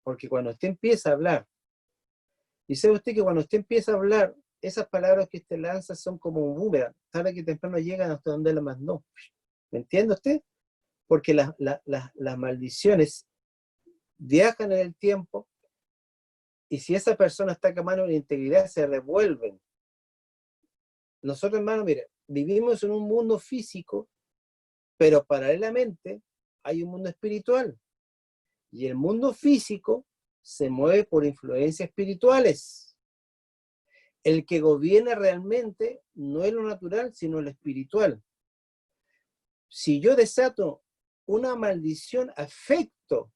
porque cuando usted empieza a hablar, y sabe usted que cuando usted empieza a hablar, esas palabras que usted lanza son como un boomerang, tarde que temprano llegan hasta donde las mandó. ¿Me entiende usted? Porque las maldiciones viajan en el tiempo, y si esa persona está quemando la integridad, se revuelven. Nosotros, hermanos, mire, vivimos en un mundo físico, pero paralelamente hay un mundo espiritual. Y el mundo físico se mueve por influencias espirituales. El que gobierna realmente no es lo natural, sino lo espiritual. Si yo desato una maldición, afecto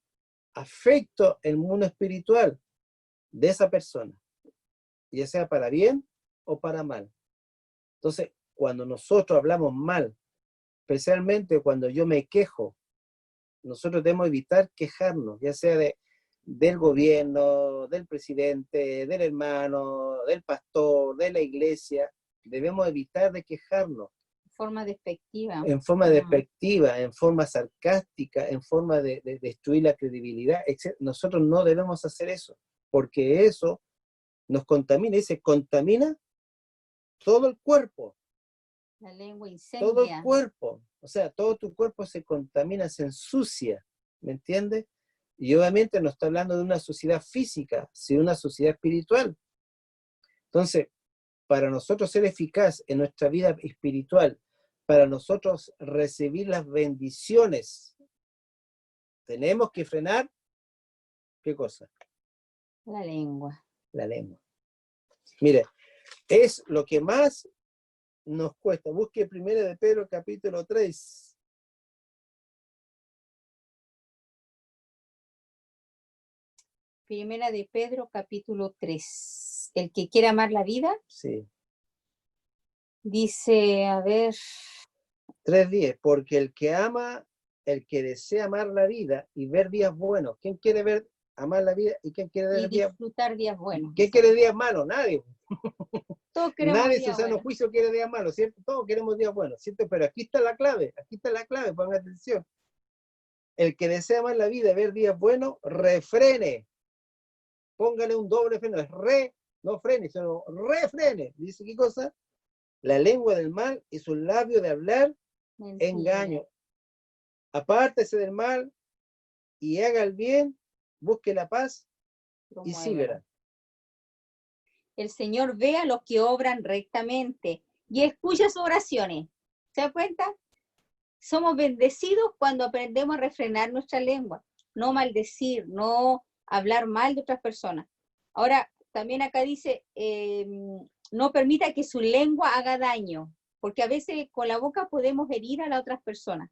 el mundo espiritual de esa persona, ya sea para bien o para mal. Entonces, cuando nosotros hablamos mal, especialmente cuando yo me quejo, nosotros debemos evitar quejarnos, ya sea de del gobierno, del presidente, del hermano, del pastor, de la iglesia. Debemos evitar de quejarnos Forma despectiva. en forma despectiva, en forma sarcástica, en forma de destruir la credibilidad, etc. Nosotros no debemos hacer eso, porque eso nos contamina, y se contamina todo el cuerpo. La lengua Todo el incendia. cuerpo, o sea, todo tu cuerpo se contamina, se ensucia, ¿me entiendes? Y obviamente no está hablando de una sociedad física, sino una sociedad espiritual. Entonces, para nosotros ser eficaz en nuestra vida espiritual, para nosotros recibir las bendiciones, tenemos que frenar, ¿qué cosa? La lengua. La lengua. Mire, es lo que más nos cuesta. Busque 1 de Pedro capítulo 3. Primera de Pedro, capítulo 3. El que quiere amar la vida, Sí. dice, a ver, 3:10, porque el que ama, el que desea amar la vida y ver días buenos, ¿quién quiere ver, amar la vida y quién quiere y ver días? disfrutar días buenos. ¿Quién quiere días malos? Nadie. Todos queremos Nadie en su días sano buenos. juicio quiere días malos, ¿cierto? Todos queremos días buenos, ¿cierto? Pero aquí está la clave, pongan atención. El que desea amar la vida y ver días buenos, refrene. Póngale un doble freno, no frene, sino refrene. ¿Dice qué cosa? La lengua del mal y sus labios de hablar Mentira. engaño. Apártese del mal y haga el bien, busque la paz y Promuévelo. síguela. El Señor ve a los que obran rectamente y escucha sus oraciones. ¿Se da cuenta? Somos bendecidos cuando aprendemos a refrenar nuestra lengua, no maldecir, no hablar mal de otras personas. Ahora, también acá dice, no permita que su lengua haga daño, porque a veces con la boca podemos herir a las otras personas.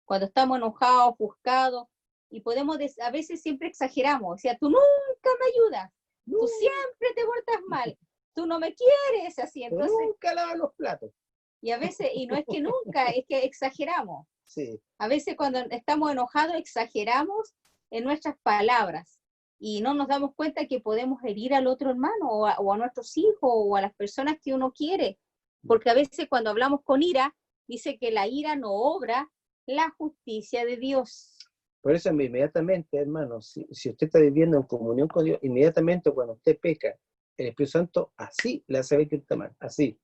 Cuando estamos enojados, ofuscados, y podemos, a veces siempre exageramos, o sea, tú nunca me ayudas, tú siempre te portas mal, tú no me quieres así, Tú entonces, nunca lavas los platos. y a veces, y no es que nunca, es que exageramos. Sí. A veces cuando estamos enojados exageramos en nuestras palabras y no nos damos cuenta que podemos herir al otro hermano o a nuestros hijos o a las personas que uno quiere. Porque a veces cuando hablamos con ira, dice que la ira no obra la justicia de Dios. Por eso inmediatamente, hermano, si usted está viviendo en comunión con Dios, inmediatamente cuando usted peca, el Espíritu Santo así le hace ver que está mal, así,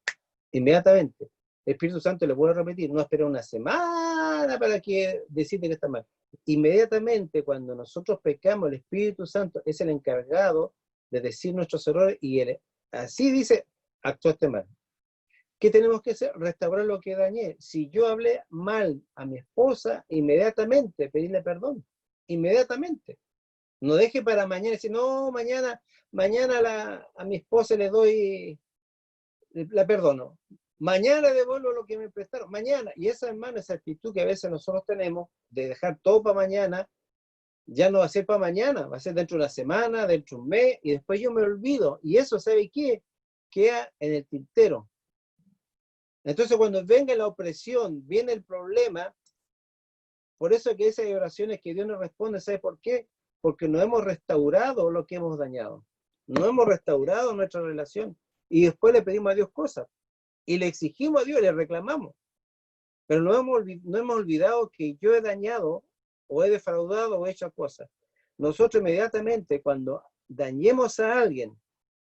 inmediatamente. El Espíritu Santo le vuelve a repetir, no espera una semana para que decide que está mal. Inmediatamente cuando nosotros pecamos, el Espíritu Santo es el encargado de decir nuestros errores y así dice, actuaste mal. ¿Qué tenemos que hacer? Restaurar lo que dañé. Si yo hablé mal a mi esposa, inmediatamente pedirle perdón. Inmediatamente. No deje para mañana decir, no, mañana a mi esposa le doy, la perdono. Mañana devuelvo lo que me prestaron. Mañana. Y esa, hermano, esa actitud que a veces nosotros tenemos de dejar todo para mañana, ya no va a ser para mañana, va a ser dentro de una semana, dentro de un mes, y después yo me olvido. Y eso, ¿sabe qué? Queda en el tintero. Entonces, cuando venga la opresión, viene el problema, por eso que esas oraciones que Dios nos responde, ¿sabe por qué? Porque no hemos restaurado lo que hemos dañado. No hemos restaurado nuestra relación. Y después le pedimos a Dios cosas. Y le exigimos a Dios, le reclamamos. Pero no hemos olvidado que yo he dañado, o he defraudado, o he hecho cosas. Nosotros inmediatamente, cuando dañemos a alguien,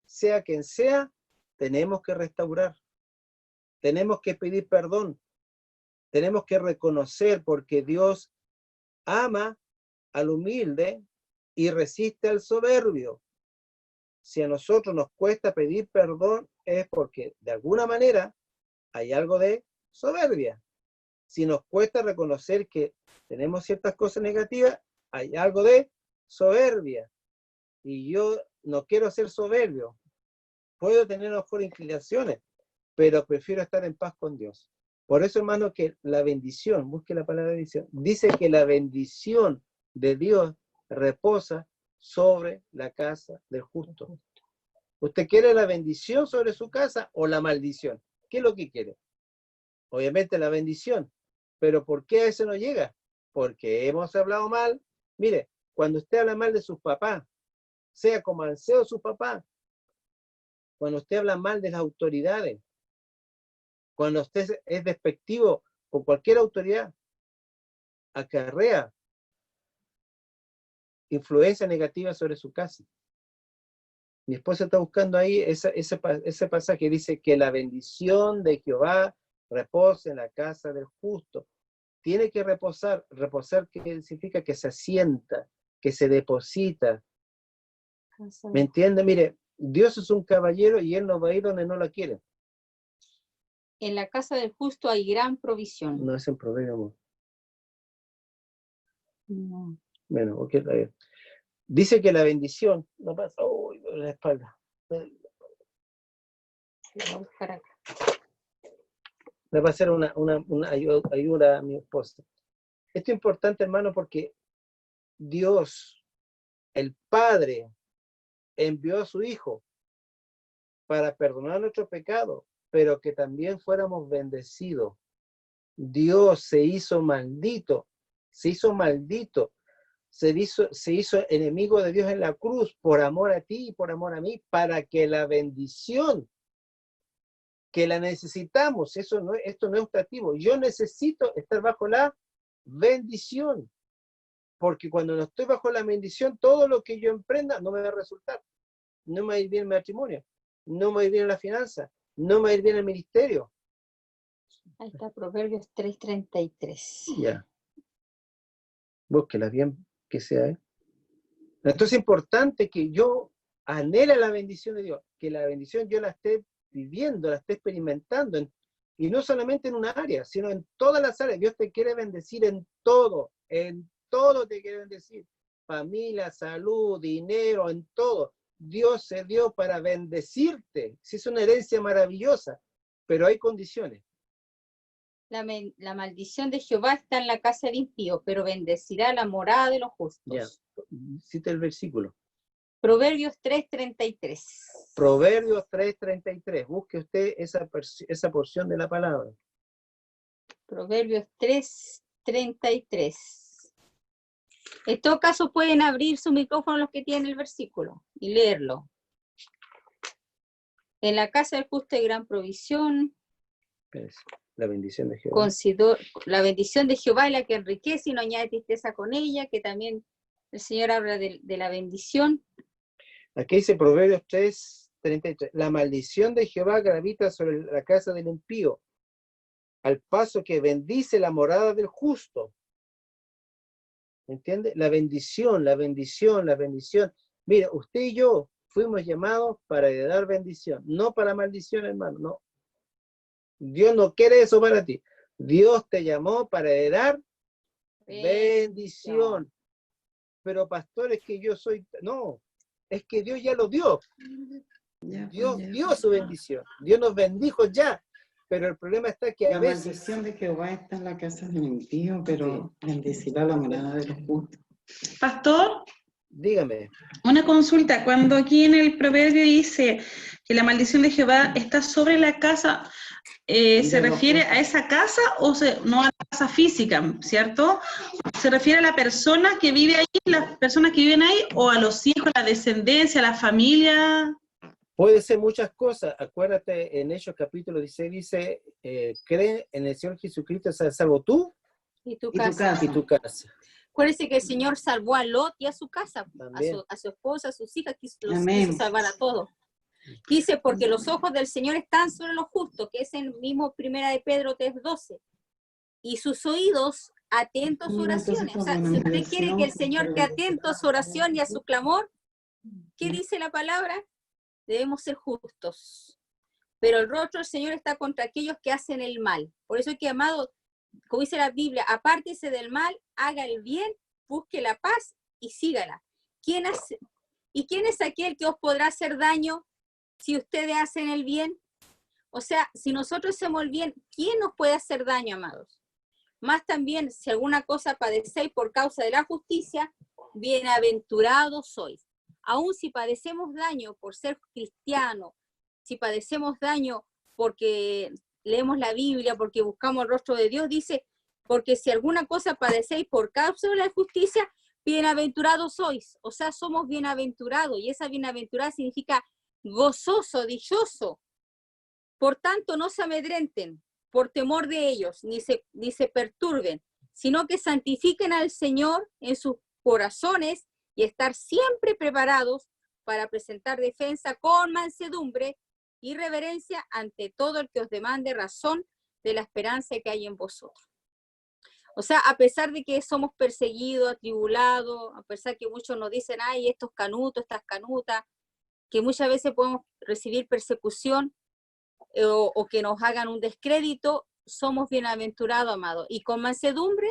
sea quien sea, tenemos que restaurar. Tenemos que pedir perdón. Tenemos que reconocer porque Dios ama al humilde y resiste al soberbio. Si a nosotros nos cuesta pedir perdón es porque de alguna manera hay algo de soberbia. Si nos cuesta reconocer que tenemos ciertas cosas negativas, hay algo de soberbia. Y yo no quiero ser soberbio. Puedo tener mejor inclinaciones, pero prefiero estar en paz con Dios. Por eso, hermano, que la bendición, busque la palabra bendición, dice que la bendición de Dios reposa sobre la casa del justo. ¿Usted quiere la bendición sobre su casa o la maldición? ¿Qué es lo que quiere? Obviamente la bendición. Pero ¿por qué a eso no llega? Porque hemos hablado mal. Mire, cuando usted habla mal de sus papás, sea como anseo sus papás, cuando usted habla mal de las autoridades, cuando usted es despectivo con cualquier autoridad, acarrea influencia negativa sobre su casa. Mi esposa está buscando ahí ese pasaje, dice que la bendición de Jehová reposa en la casa del justo. Tiene que reposar. Reposar, ¿qué significa? Que se asienta, que se deposita. ¿Me entiende? Mire, Dios es un caballero y Él no va a ir donde no la quiere. En la casa del justo hay gran provisión. No es en proverbio, amor. No. Bueno, ok, está bien. Dice que la bendición, no pasa, uy, duele la espalda. Voy a buscar acá. Le va a hacer una ayuda a mi esposa. Esto es importante, hermano, porque Dios, el Padre, envió a su Hijo para perdonar nuestros pecados, pero que también fuéramos bendecidos. Dios se hizo maldito, se hizo enemigo de Dios en la cruz por amor a ti y por amor a mí, para que la bendición que la necesitamos, esto no es optativo, yo necesito estar bajo la bendición, porque cuando no estoy bajo la bendición, todo lo que yo emprenda no me va a resultar, no me va a ir bien el matrimonio, no me va a ir bien la finanza, no me va a ir bien el ministerio. Ahí está, Proverbios 3:33. Ya. Búsquela bien, que sea. Entonces es importante que yo anhele la bendición de Dios, que la bendición yo la esté viviendo, la esté experimentando, y no solamente en una área, sino en todas las áreas. Dios te quiere bendecir en todo te quiere bendecir. Familia, salud, dinero, en todo. Dios se dio para bendecirte. Sí, es una herencia maravillosa, pero hay condiciones. La maldición de Jehová está en la casa del impío, pero bendecirá la morada de los justos. Ya, cita el versículo. Proverbios 3:33. Proverbios 3:33. Busque usted esa porción de la palabra. Proverbios 3:33. En todo caso, pueden abrir su micrófono los que tienen el versículo y leerlo. En la casa del justo hay gran provisión. La bendición de Jehová. La bendición de Jehová es la que enriquece y no añade tristeza con ella, que también el Señor habla de la bendición. Aquí dice Proverbios 3:33. La maldición de Jehová gravita sobre la casa del impío, al paso que bendice la morada del justo. ¿Me entiende? La bendición. Mira, usted y yo fuimos llamados para heredar bendición, no para maldición, hermano, no. Dios no quiere eso para ti. Dios te llamó para heredar bendición. Pero pastor, es que yo soy... No, es que Dios ya lo dio. Dios dio su bendición. Dios nos bendijo ya. Pero el problema está que a veces... La maldición de Jehová está en la casa del impío, pero bendecirá la morada de los justos. Pastor, Dígame. una consulta. Cuando aquí en el proverbio dice que la maldición de Jehová está sobre la casa, ¿se refiere a esa casa o no a la casa física, cierto? ¿Se refiere a la persona que vive ahí, las personas que viven ahí, o a los hijos, la descendencia, la familia? Puede ser muchas cosas. Acuérdate, en Hechos capítulo 16 dice, cree en el Señor Jesucristo, salvo tú y tu casa. Y tu casa. Acuérdense que el Señor salvó a Lot y a su casa, a su esposa, a sus hijas, quiso salvar a todos. Dice, porque los ojos del Señor están sobre los justos, que es el mismo 1 de Pedro 3:12, y sus oídos atentos a sus oraciones. O sea, si usted quiere que el Señor esté atento a su oración y a su clamor, ¿qué dice la palabra? Debemos ser justos. Pero el rostro del Señor está contra aquellos que hacen el mal. Por eso es que, amado, como dice la Biblia, apártese del mal, haga el bien, busque la paz y sígala. ¿Y quién es aquel que os podrá hacer daño si ustedes hacen el bien? O sea, si nosotros hacemos el bien, ¿quién nos puede hacer daño, amados? Más también, si alguna cosa padecéis por causa de la justicia, bienaventurados sois. Aún si padecemos daño por ser cristianos, si padecemos daño porque leemos la Biblia, porque buscamos el rostro de Dios, dice, porque si alguna cosa padecéis por causa de la justicia, bienaventurados sois, o sea, somos bienaventurados, y esa bienaventurada significa gozoso, dichoso. Por tanto, no se amedrenten por temor de ellos, ni se perturben, sino que santifiquen al Señor en sus corazones y estar siempre preparados para presentar defensa con mansedumbre y reverencia ante todo el que os demande razón de la esperanza que hay en vosotros. O sea, a pesar de que somos perseguidos, atribulados, a pesar que muchos nos dicen, ay, estos canutos, estas canutas, que muchas veces podemos recibir persecución o que nos hagan un descrédito, somos bienaventurados, amados. Y con mansedumbre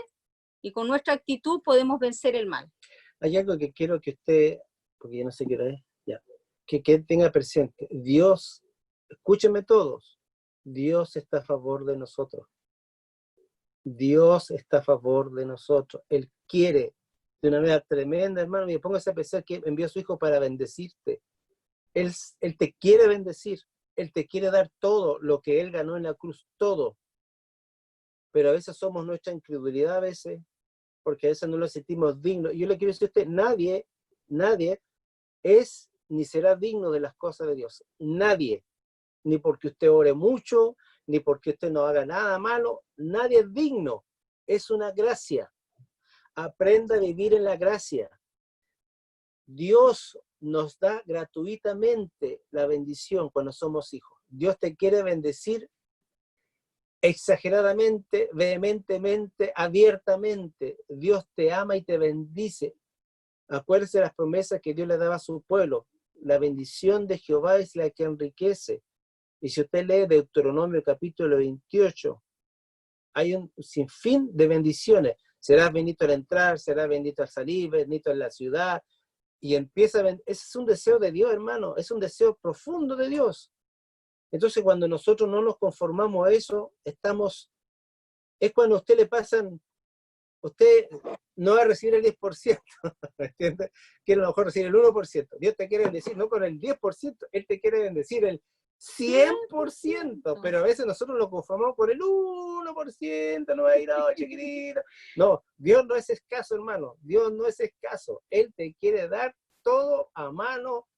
y con nuestra actitud podemos vencer el mal. Hay algo que quiero que usted, porque yo no sé qué hora es, ya, que tenga presente. Dios, escúchenme todos, Dios está a favor de nosotros. Dios está a favor de nosotros. Él quiere de una manera tremenda, hermano. Y póngase a pensar que envió a su Hijo para bendecirte. Él te quiere bendecir. Él te quiere dar todo lo que Él ganó en la cruz, todo. Pero a veces somos nuestra incredulidad, a veces, porque a veces no lo sentimos digno. Yo le quiero decir a usted, nadie es ni será digno de las cosas de Dios. Nadie. Ni porque usted ore mucho, ni porque usted no haga nada malo. Nadie es digno. Es una gracia. Aprenda a vivir en la gracia. Dios nos da gratuitamente la bendición cuando somos hijos. Dios te quiere bendecir exageradamente, vehementemente, abiertamente. Dios te ama y te bendice. Acuérdese de las promesas que Dios le daba a su pueblo. La bendición de Jehová es la que enriquece. Y si usted lee Deuteronomio capítulo 28, hay un sinfín de bendiciones. Serás bendito al entrar, serás bendito al salir, bendito en la ciudad. Y empieza ese es un deseo de Dios, hermano. Es un deseo profundo de Dios. Entonces, cuando nosotros no nos conformamos a eso, es cuando a usted le pasan, usted no va a recibir el 10%, ¿me entiende? Quiere a lo mejor recibir el 1%. Dios te quiere bendecir, no con el 10%, Él te quiere bendecir el 100%, pero a veces nosotros nos conformamos con el 1%, no va a ir a chiquitito. No, Dios no es escaso, hermano. Dios no es escaso. Él te quiere dar todo a mano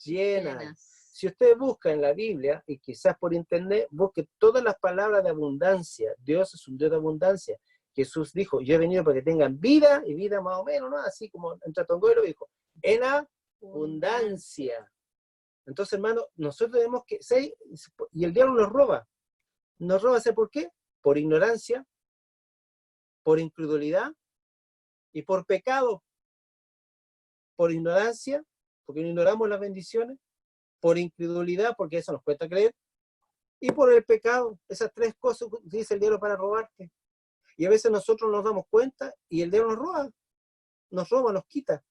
llena. Si usted busca en la Biblia, y quizás por internet, busque todas las palabras de abundancia. Dios es un Dios de abundancia. Jesús dijo, yo he venido para que tengan vida, y vida más o menos, ¿no? Así como entre Tongoy lo dijo, en abundancia. Entonces, hermano, nosotros tenemos que ser, y el diablo nos roba. Nos roba, ¿sabe por qué? Por ignorancia, por incredulidad y por pecado. Por ignorancia, porque no ignoramos las bendiciones, por incredulidad, porque eso nos cuesta creer, y por el pecado. Esas tres cosas dice el diablo para robarte. Y a veces nosotros nos damos cuenta y el diablo nos roba, nos quita.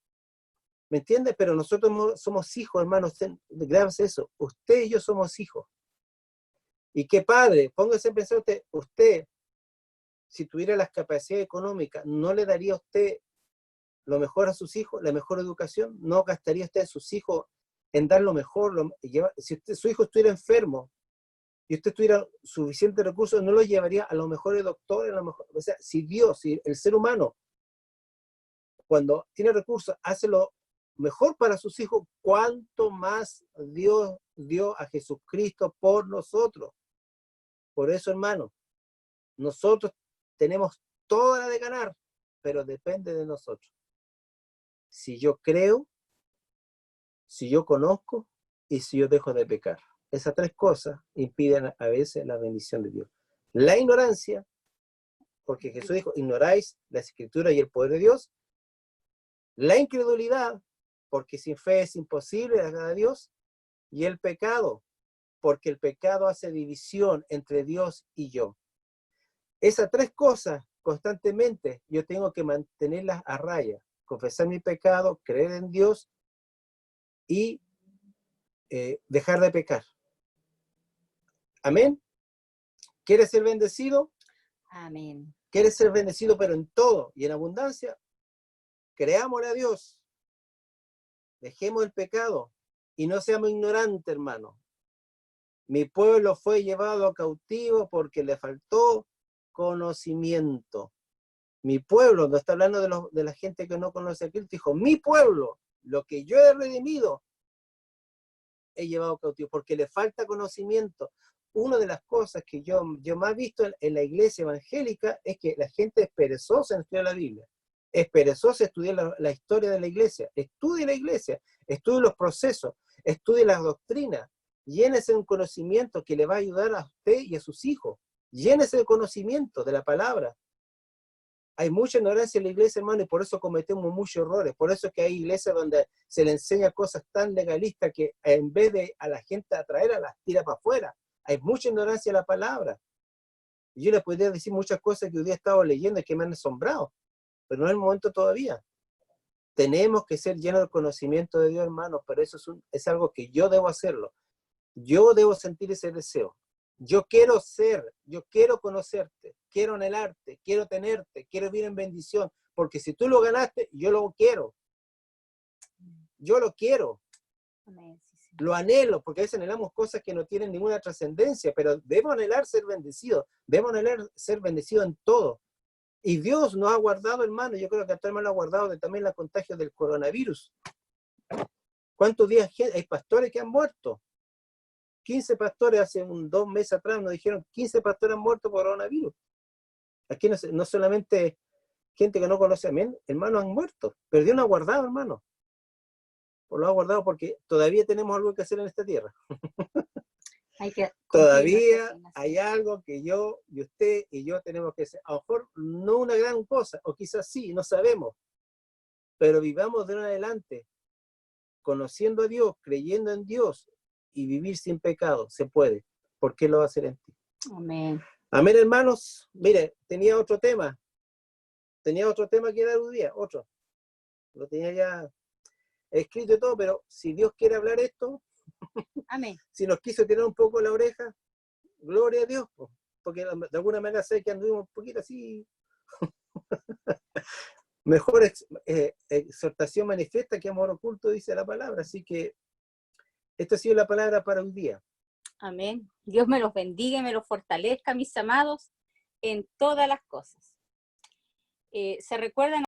¿Me entiende? Pero nosotros somos hijos, hermanos. Grábase eso. Usted y yo somos hijos. Y qué padre, póngase a pensar usted, si tuviera las capacidades económicas, ¿no le daría a usted lo mejor a sus hijos, la mejor educación? ¿No gastaría usted a sus hijos en dar lo mejor? Si su hijo estuviera enfermo y usted tuviera suficientes recursos, ¿no lo llevaría a los mejores doctores? O sea, si el ser humano, cuando tiene recursos, hace lo mejor para sus hijos, ¿cuánto más Dios dio a Jesucristo por nosotros? Por eso, hermano, nosotros tenemos toda la de ganar, pero depende de nosotros. Si yo creo, si yo conozco y si yo dejo de pecar. Esas tres cosas impiden a veces la bendición de Dios. La ignorancia, porque Jesús dijo, ignoráis la Escritura y el poder de Dios. La incredulidad, porque sin fe es imposible agradar a Dios. Y el pecado, porque el pecado hace división entre Dios y yo. Esas tres cosas constantemente yo tengo que mantenerlas a raya. Confesar mi pecado, creer en Dios y dejar de pecar. Amén. ¿Quieres ser bendecido? Amén. ¿Quieres ser bendecido pero en todo y en abundancia? Creámosle a Dios. Dejemos el pecado y no seamos ignorantes, hermano. Mi pueblo fue llevado cautivo porque le faltó conocimiento. Mi pueblo, no está hablando de la gente que no conoce a Cristo, dijo, mi pueblo, lo que yo he redimido, he llevado cautivo, porque le falta conocimiento. Una de las cosas que yo más he visto en la iglesia evangélica es que la gente es perezosa en estudiar la Biblia, es perezosa en estudiar la historia de la iglesia. Estudie la iglesia, estudie los procesos, estudie las doctrinas, llénese de un conocimiento que le va a ayudar a usted y a sus hijos, llénese de conocimiento de la palabra. Hay mucha ignorancia en la iglesia, hermano, y por eso cometemos muchos errores. Por eso es que hay iglesias donde se le enseña cosas tan legalistas que en vez de a la gente atraer, las tira para afuera. Hay mucha ignorancia en la palabra. Y yo les podría decir muchas cosas que hoy día he estado leyendo y que me han asombrado, pero no es el momento todavía. Tenemos que ser llenos del conocimiento de Dios, hermano, pero eso es algo que yo debo hacerlo. Yo debo sentir ese deseo. Yo quiero conocerte, quiero anhelarte, quiero tenerte, quiero vivir en bendición, porque si tú lo ganaste, yo lo quiero. Yo lo quiero. Amén. Sí, sí. Lo anhelo, porque a veces anhelamos cosas que no tienen ninguna trascendencia, pero debemos anhelar ser bendecidos, debemos anhelar ser bendecidos en todo. Y Dios nos ha guardado, hermano, yo creo que a todo hermano ha guardado también la contagio del coronavirus. ¿Cuántos días hay pastores que han muerto? 15 pastores hace 2 meses atrás nos dijeron 15 pastores han muerto por coronavirus. Aquí no solamente gente que no conoce a mí, hermanos han muerto, pero Dios nos ha guardado, hermano. Lo ha guardado porque todavía tenemos algo que hacer en esta tierra. Todavía hay algo que yo y usted y yo tenemos que hacer. A lo mejor no una gran cosa, o quizás sí, no sabemos, pero vivamos de ahora en adelante, conociendo a Dios, creyendo en Dios, y vivir sin pecado, se puede. ¿Por qué lo va a hacer en ti? Amén. Amén, hermanos. Mire, tenía otro tema que dar un día, otro. Lo tenía ya escrito y todo, pero si Dios quiere hablar esto, Amén. si nos quiso tirar un poco la oreja, gloria a Dios, porque de alguna manera sé que anduvimos un poquito así. Mejor exhortación manifiesta que amor oculto, dice la palabra. Así que esta ha sido la palabra para un día. Amén. Dios me los bendiga y me los fortalezca, mis amados, en todas las cosas. ¿Se recuerdan?